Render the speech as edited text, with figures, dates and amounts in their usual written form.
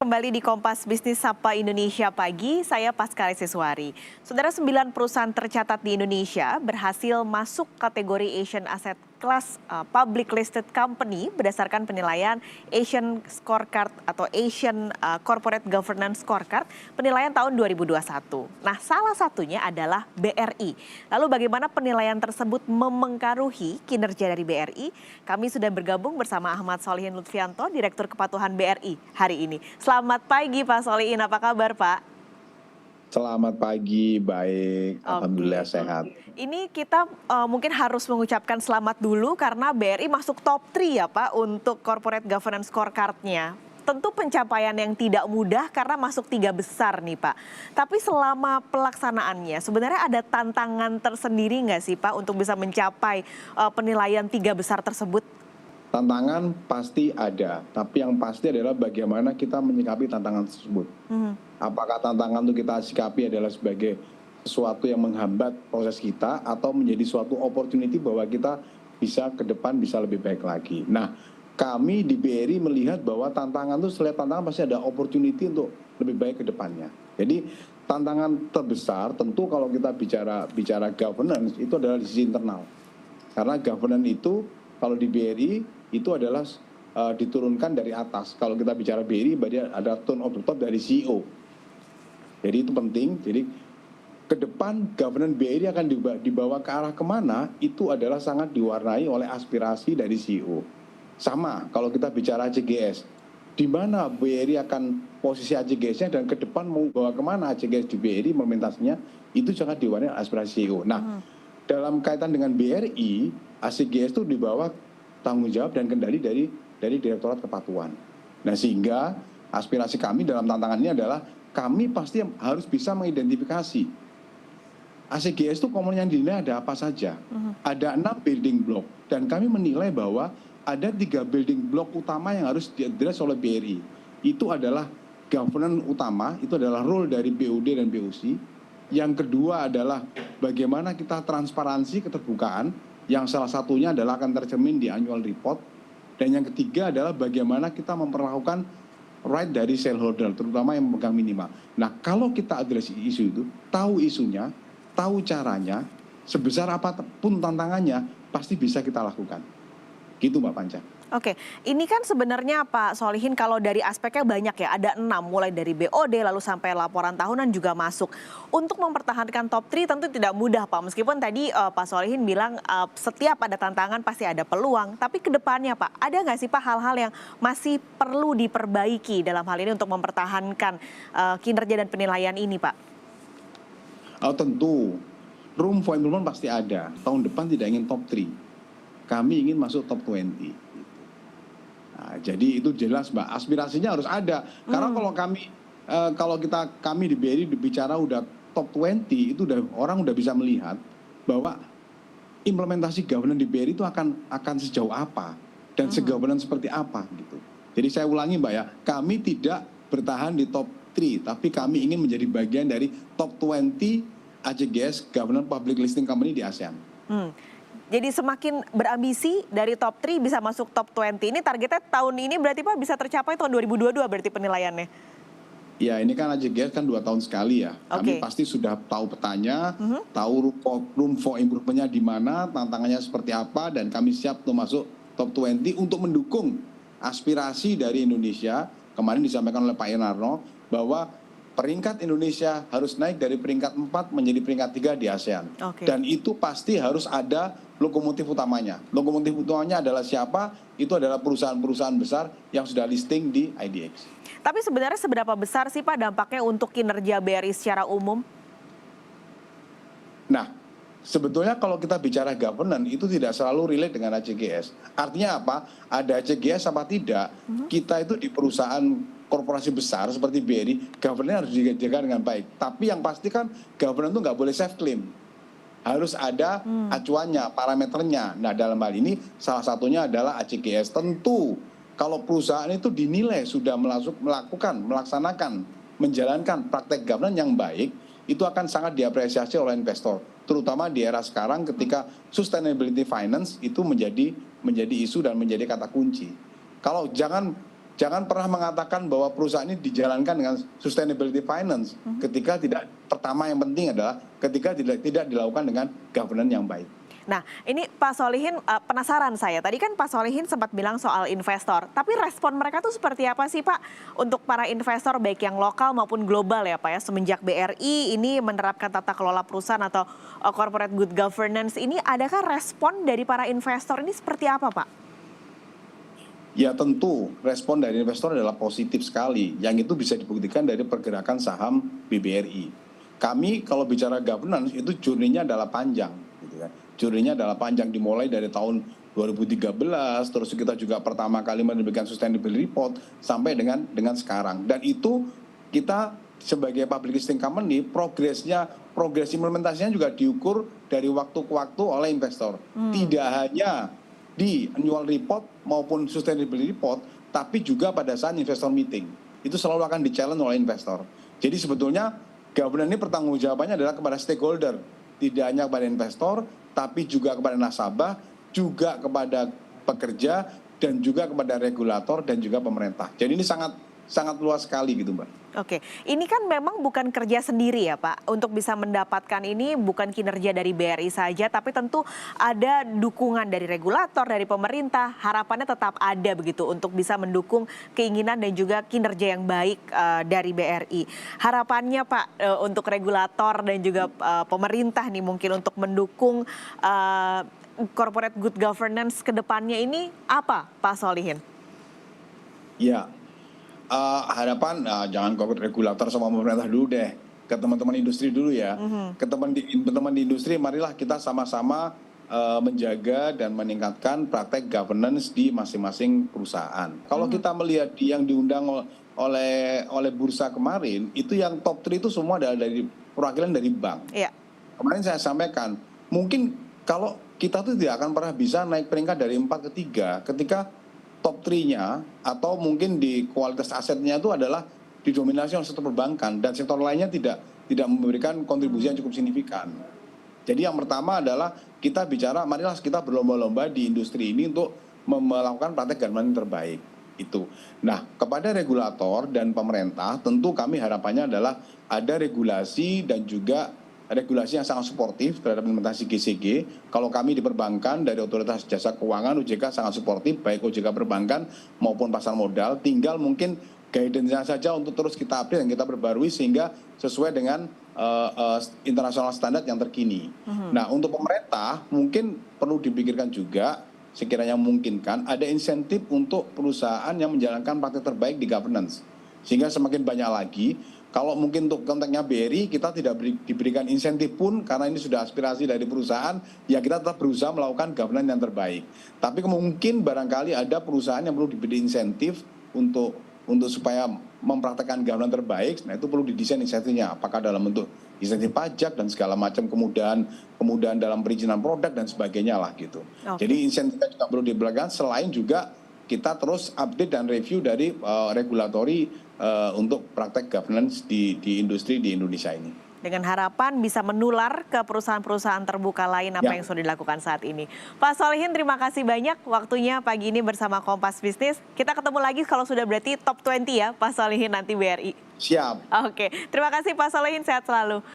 Kembali di Kompas Bisnis Sapa Indonesia Pagi, saya Paskari Siswari. Saudara, 9 perusahaan tercatat di Indonesia berhasil masuk kategori Asian Asset Class Public Listed Company berdasarkan penilaian Asian Scorecard atau Asian Corporate Governance Scorecard penilaian tahun 2021. Nah, salah satunya adalah BRI. Lalu bagaimana penilaian tersebut mempengaruhi kinerja dari BRI? Kami sudah bergabung bersama Ahmad Solihin Lutfianto, Direktur Kepatuhan BRI hari ini. Selamat pagi Pak Solihin, apa kabar Pak? Selamat pagi, baik. Alhamdulillah sehat. Ini kita mungkin harus mengucapkan selamat dulu karena BRI masuk top 3 ya Pak untuk Corporate Governance Scorecard-nya. Tentu pencapaian yang tidak mudah karena masuk 3 besar nih Pak. Tapi selama pelaksanaannya sebenarnya ada tantangan tersendiri nggak sih Pak untuk bisa mencapai penilaian 3 besar tersebut? Tantangan pasti ada, tapi yang pasti adalah bagaimana kita menyikapi tantangan tersebut. Apakah tantangan itu kita sikapi adalah sebagai sesuatu yang menghambat proses kita atau menjadi suatu opportunity bahwa kita bisa ke depan bisa lebih baik lagi. Nah, kami di BRI melihat bahwa tantangan itu selain tantangan pasti ada opportunity untuk lebih baik ke depannya. Jadi tantangan terbesar tentu kalau kita bicara governance itu adalah di sisi internal. Karena governance itu kalau di BRI itu adalah diturunkan dari atas. Kalau kita bicara BRI berarti ada turn of the top dari CEO. Jadi itu penting. Jadi ke depan governance BRI akan dibawa ke arah kemana itu adalah sangat diwarnai oleh aspirasi dari CEO. Sama kalau kita bicara ACGS, di mana BRI akan posisi ACGS-nya dan ke depan mau bawa kemana ACGS di BRI implementasinya itu sangat diwarnai oleh aspirasi CEO. Nah, dalam kaitan dengan BRI, ACGS itu di bawah tanggung jawab dan kendali dari Direktorat Kepatuhan. Nah, sehingga aspirasi kami dalam tantangan ini adalah kami pasti harus bisa mengidentifikasi ACGS itu komponen yang dinilai ada apa saja. Ada 6 building block dan kami menilai bahwa ada 3 building block utama yang harus diadres oleh BRI. Itu adalah governance utama, itu adalah role dari BOD dan BOC. Yang kedua adalah bagaimana kita transparansi keterbukaan, yang salah satunya adalah akan tercermin di annual report. Dan yang ketiga adalah bagaimana kita memperlakukan right dari shareholder, terutama yang memegang minimal. Nah, kalau kita address isu itu, tahu isunya, tahu caranya, sebesar apapun tantangannya, pasti bisa kita lakukan. Gitu Mbak Panca. Oke, ini kan sebenarnya Pak Solihin kalau dari aspeknya banyak ya, ada 6 mulai dari BOD lalu sampai laporan tahunan juga masuk. Untuk mempertahankan top 3 tentu tidak mudah Pak, meskipun tadi Pak Solihin bilang setiap ada tantangan pasti ada peluang, tapi ke depannya Pak, ada nggak sih Pak hal-hal yang masih perlu diperbaiki dalam hal ini untuk mempertahankan kinerja dan penilaian ini Pak? Tentu, room for improvement pasti ada. Tahun depan tidak ingin top 3, kami ingin masuk top 20. Nah, jadi itu jelas Mbak, aspirasinya harus ada. Karena kalau kami di BRI bicara udah top 20 itu orang udah bisa melihat bahwa implementasi governance di BRI itu akan sejauh apa dan se-governance seperti apa gitu. Jadi saya ulangi Mbak ya, kami tidak bertahan di top 3 tapi kami ingin menjadi bagian dari top 20 ACGS Governance Public Listing Company di ASEAN. Jadi semakin berambisi dari top 3 bisa masuk top 20. Ini targetnya tahun ini berarti Pak bisa tercapai tahun 2022 berarti penilaiannya? Ya ini kan ACGS kan 2 tahun sekali ya. Kami pasti sudah tahu petanya, tahu room for improvement-nya di mana, tantangannya seperti apa, dan kami siap untuk masuk top 20 untuk mendukung aspirasi dari Indonesia. Kemarin disampaikan oleh Pak Enarno bahwa peringkat Indonesia harus naik dari peringkat 4 menjadi peringkat 3 di ASEAN. Dan itu pasti harus ada lokomotif utamanya. Lokomotif utamanya adalah siapa? Itu adalah perusahaan-perusahaan besar yang sudah listing di IDX. Tapi sebenarnya seberapa besar sih Pak dampaknya untuk kinerja BRI secara umum? Nah, sebetulnya kalau kita bicara governance itu tidak selalu relate dengan ACGS. Artinya apa? Ada ACGS apa tidak, kita itu di perusahaan korporasi besar seperti BRI, governance harus dijaga dengan baik. Tapi yang pasti kan governance itu nggak boleh self claim. Harus ada acuannya, parameternya. Nah dalam hal ini salah satunya adalah ACGS. Tentu kalau perusahaan itu dinilai sudah melaksanakan, menjalankan praktek governance yang baik, itu akan sangat diapresiasi oleh investor. Terutama di era sekarang ketika sustainability finance itu menjadi isu dan menjadi kata kunci. Kalau jangan jangan pernah mengatakan bahwa perusahaan ini dijalankan dengan sustainability finance ketika tidak, pertama yang penting adalah ketika tidak dilakukan dengan governance yang baik. Nah, ini Pak Solihin, penasaran saya. Tadi kan Pak Solihin sempat bilang soal investor. Tapi respon mereka tuh seperti apa sih Pak untuk para investor baik yang lokal maupun global ya Pak ya. Semenjak BRI ini menerapkan tata kelola perusahaan atau corporate good governance ini, adakah respon dari para investor ini seperti apa Pak? Ya tentu respon dari investor adalah positif sekali. Yang itu bisa dibuktikan dari pergerakan saham BBRI. Kami kalau bicara governance itu journey-nya adalah panjang. Gitu kan. Journey-nya adalah panjang, dimulai dari tahun 2013, terus kita juga pertama kali menerbitkan sustainability report sampai dengan sekarang. Dan itu kita sebagai public listing company, progres implementasinya juga diukur dari waktu ke waktu oleh investor. Tidak hanya di annual report maupun sustainability report, tapi juga pada saat investor meeting. Itu selalu akan di-challenge oleh investor. Jadi sebetulnya governance ini pertanggungjawabannya adalah kepada stakeholder. Tidak hanya kepada investor, tapi juga kepada nasabah, juga kepada pekerja, dan juga kepada regulator dan juga pemerintah. Jadi ini sangat luas sekali gitu Mbak. Oke, ini kan memang bukan kerja sendiri ya Pak. Untuk bisa mendapatkan ini bukan kinerja dari BRI saja, tapi tentu ada dukungan dari regulator, dari pemerintah. Harapannya tetap ada begitu untuk bisa mendukung keinginan dan juga kinerja yang baik dari BRI. Harapannya Pak untuk regulator dan juga pemerintah nih mungkin untuk mendukung corporate good governance ke depannya ini apa Pak Solihin? Ya. Harapan jangan corporate regulator sama pemerintah dulu deh, ke teman-teman industri dulu ya. Ke teman-teman di industri, marilah kita sama-sama menjaga dan meningkatkan praktek governance di masing-masing perusahaan. Kalau kita melihat yang diundang oleh bursa kemarin, itu yang top 3 itu semua adalah dari perwakilan dari bank. Iya. Kemarin saya sampaikan, mungkin kalau kita tuh tidak akan pernah bisa naik peringkat dari 4 ke 3 ketika top 3-nya atau mungkin di kualitas asetnya itu adalah didominasi oleh sektor perbankan dan sektor lainnya tidak memberikan kontribusi yang cukup signifikan. Jadi yang pertama adalah kita bicara, marilah kita berlomba-lomba di industri ini untuk melakukan praktek governance yang terbaik. Itu. Nah, kepada regulator dan pemerintah tentu kami harapannya adalah ada regulasi dan juga regulasi yang sangat suportif terhadap implementasi GCG. Kalau kami di perbankan dari Otoritas Jasa Keuangan OJK sangat suportif, baik OJK perbankan maupun pasar modal. Tinggal mungkin guidance-nya saja untuk terus kita update dan kita perbarui sehingga sesuai dengan internasional standar yang terkini. Nah, untuk pemerintah mungkin perlu dipikirkan juga, sekiranya memungkinkan ada insentif untuk perusahaan yang menjalankan praktek terbaik di governance. Sehingga semakin banyak lagi. Kalau mungkin untuk konteksnya BRI kita tidak diberikan insentif pun karena ini sudah aspirasi dari perusahaan, ya kita tetap berusaha melakukan governance yang terbaik. Tapi mungkin barangkali ada perusahaan yang perlu diberi insentif untuk supaya mempraktekkan governance terbaik. Nah itu perlu didesain insentifnya, apakah dalam bentuk insentif pajak dan segala macam, kemudahan dalam perizinan produk dan sebagainya lah gitu. Jadi insentifnya juga perlu diberikan, selain juga kita terus update dan review dari regulatori untuk praktek governance di industri di Indonesia ini. Dengan harapan bisa menular ke perusahaan-perusahaan terbuka lain apa yang sudah dilakukan saat ini. Pak Solihin, terima kasih banyak waktunya pagi ini bersama Kompas Bisnis. Kita ketemu lagi kalau sudah berarti top 20 ya Pak Solihin nanti BRI. Siap. Oke, terima kasih Pak Solihin, sehat selalu.